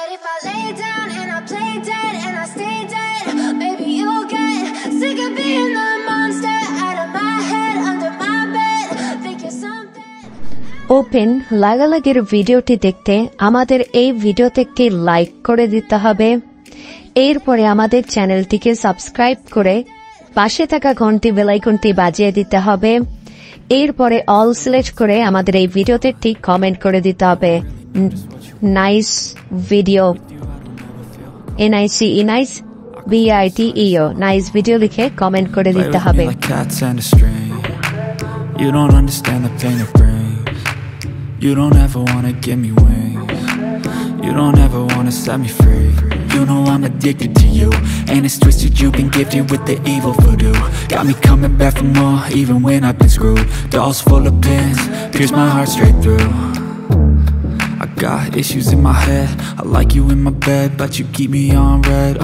But if I lay down and I play dead and I stay dead, maybe you'll get sick of being the monster out of my head, under my bed. Think you're something. Open লাগালাগির ভিডিওটি দেখতে আমাদের এই ভিডিওতে একটি like করে দিতে হবে। এরপরে আমাদের চ্যানেলটিকে সাবস্ক্রাইব করে পাশে থাকা ঘন্টি বেল আইকনটি বাজিয়ে দিতে হবে। এরপরে অল সিলেক্ট করে আমাদের এই ভিডিওতে একটি কমেন্ট করে দিতে হবে। Nice video, NICE nice BITEO nice video লিখে কমেন্ট করে দিতে হবে। You don't understand the pain it brings. You don't ever wanna give me wings. You don't ever wanna set me free. You know I'm addicted to you, and it's twisted, you've been gifted with the evil voodoo. Got me coming back for more, even when I've been screwed. Dolls full of pins, pierce my heart straight through. I got issues in my head, I like you in my bed, but you keep me on red.